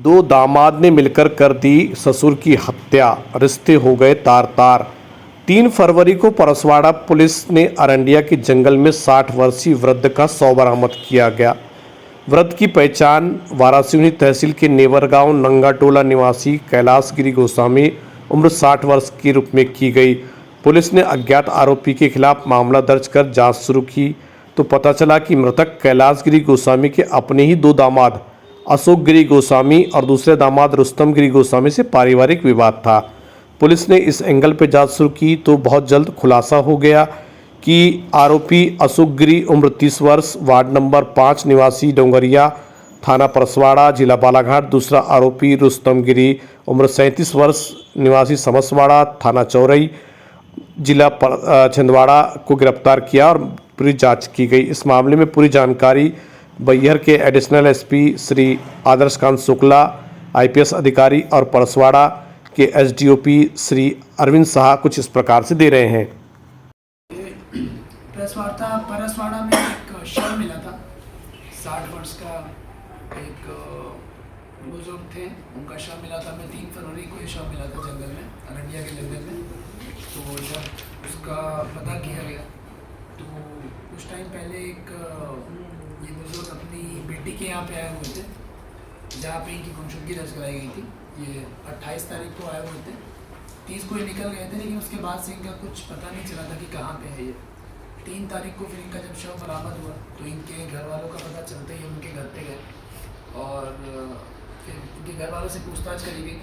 दो दामाद ने मिलकर कर दी ससुर की हत्या, रिश्ते हो गए तार तार। 3 फरवरी को परसवाड़ा पुलिस ने अरंडिया के जंगल में 60 वर्षीय वृद्ध का शव बरामद किया गया। वृद्ध की पहचान वारासिवनी तहसील के नेवरगांव नंगाटोला निवासी कैलाश गिरी गोस्वामी उम्र 60 वर्ष के रूप में की गई। पुलिस ने अज्ञात आरोपी के खिलाफ मामला दर्ज कर जांच शुरू की तो पता चला कि मृतक कैलाश गिरी गोस्वामी के अपने ही 2 दामाद अशोक गिरी गोस्वामी और दूसरे दामाद रुस्तम गिरी गोस्वामी से पारिवारिक विवाद था। पुलिस ने इस एंगल पर जांच शुरू की तो बहुत जल्द खुलासा हो गया कि आरोपी अशोक गिरी उम्र 30 वर्ष वार्ड नंबर 5 निवासी डोंगरिया थाना परसवाड़ा जिला बालाघाट, दूसरा आरोपी रुस्तम गिरी उम्र 37 वर्ष निवासी समसवाड़ा थाना चौरई जिला छिंदवाड़ा को गिरफ्तार किया और पूरी जांच की गई। इस मामले में पूरी जानकारी बैहर के एडिशनल एसपी श्री आदर्श कांत शुक्ला, आईपीएस अधिकारी और परसवाड़ा के एसडीओपी श्री अरविंद शाह कुछ इस प्रकार से दे रहे हैं। परसवाड़ा में एक शव मिला था। 60 वर्ष का एक बुजुर्ग थे, उनका शव मिला था। मैं 3 फरवरी को ये शव मिला था जंगल में, अरंडिया के जंगल में। तो जब उसका पता किया गया तो कुछ टाइम पहले ये बुजुर्ग अपनी बेटी के यहाँ पे आए हुए थे, जहाँ पे इनकी गुमशुदगी दर्ज कराई गई थी। ये 28 तारीख को आए हुए थे, 30 को ये निकल गए थे, लेकिन उसके बाद से इनका कुछ पता नहीं चला था कि कहाँ पे है ये। 3 तारीख को फिर इनका जब शव बरामद हुआ तो इनके घर वालों का पता चलते ही उनके घर पे गए और फिर इनके घर वालों से पूछताछ करी गई।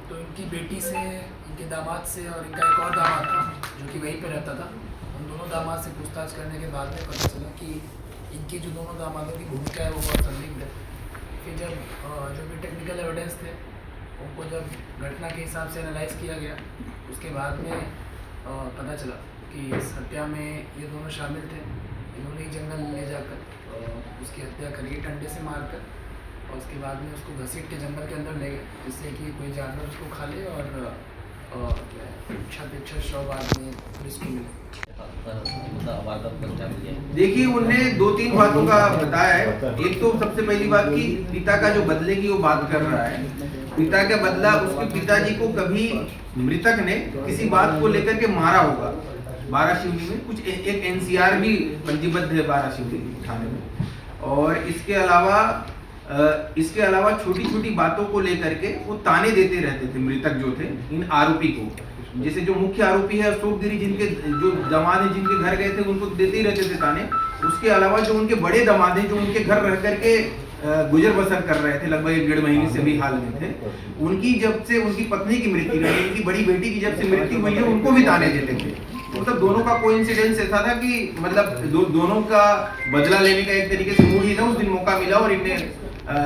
तो इनकी बेटी से, इनके दामाद से और इनका एक और दामाद था जो कि वहीं पे रहता था, उन दोनों दामाद से पूछताछ करने के बाद में पता चला कि इनकी जो दोनों दामादों की भूमिका है वो बहुत संदिग्ध है। फिर जब जो भी टेक्निकल एविडेंस थे उनको जब घटना के हिसाब से एनालाइज किया गया, उसके बाद में पता चला कि इस हत्या में ये दोनों शामिल थे। इन्होंने जंगल ले जाकर उसकी हत्या करी डंडे से मारकर, और उसके बाद में उसको घसीट के जंगल के अंदर ले गए जिससे कि कोई जानवर उसको खा ले और छत शव बाद में पुलिस को मिले। देखिए, उन्हें 2-3 बातों का बताया है। एक तो सबसे पहली बात कि पिता का जो बदले की वो बात कर रहा है। पिता का बदला, उसके पिताजी को कभी मृतक ने किसी बात को लेकर के मारा होगा। वारासिवनी में कुछ एक एनसीआर भी पंजीबद्ध है वारासिवनी थाने में। और इसके अलावा छोटी छोटी बातों को लेकर के वो ताने देते रहते थे मृतक जो थे इन आरोपी को। जैसे जो मुख्य आरोपी है अशोक गिरी, जिनके जो दामाद हैं जिनके घर गए थे, उनको देते ही रहते थे ताने। उसके अलावा जो उनके बड़े दामाद हैं जो उनके घर रह करके गुजर बसर कर रहे थे, लगभग 1-1.5 महीने से भी हाल में थे, उनकी जब से उनकी पत्नी की मृत्यु हुई, उनकी बड़ी बेटी की जब से मृत्यु हुई है, उनको भी ताने देते थे। मतलब दोनों का कोइंसिडेंस ऐसा था कि मतलब दोनों का बदला लेने का एक तरीके से मूड ही था। उस दिन मौका मिला और इन्हें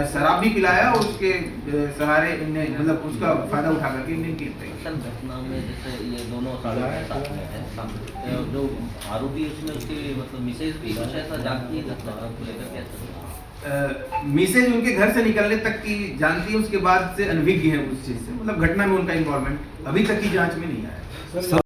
शराब भी पिलाया और उसके सहारे इन्हें मतलब उसका फायदा उठा करके इन्हें किया। घटना में जैसे ये दोनों साथ में है, जो आरोपी उसमें उसकी मतलब मिसेज भी कुछ ऐसा जानती है घटना को लेकर कैसे? मिसेज उनके घर से निकलने तक की जानती है, उसके बाद से अनभिज्ञ है उस चीज से। मतलब घटना में उनका इन्वॉल्वमेंट अभी तक की जांच में नहीं आया।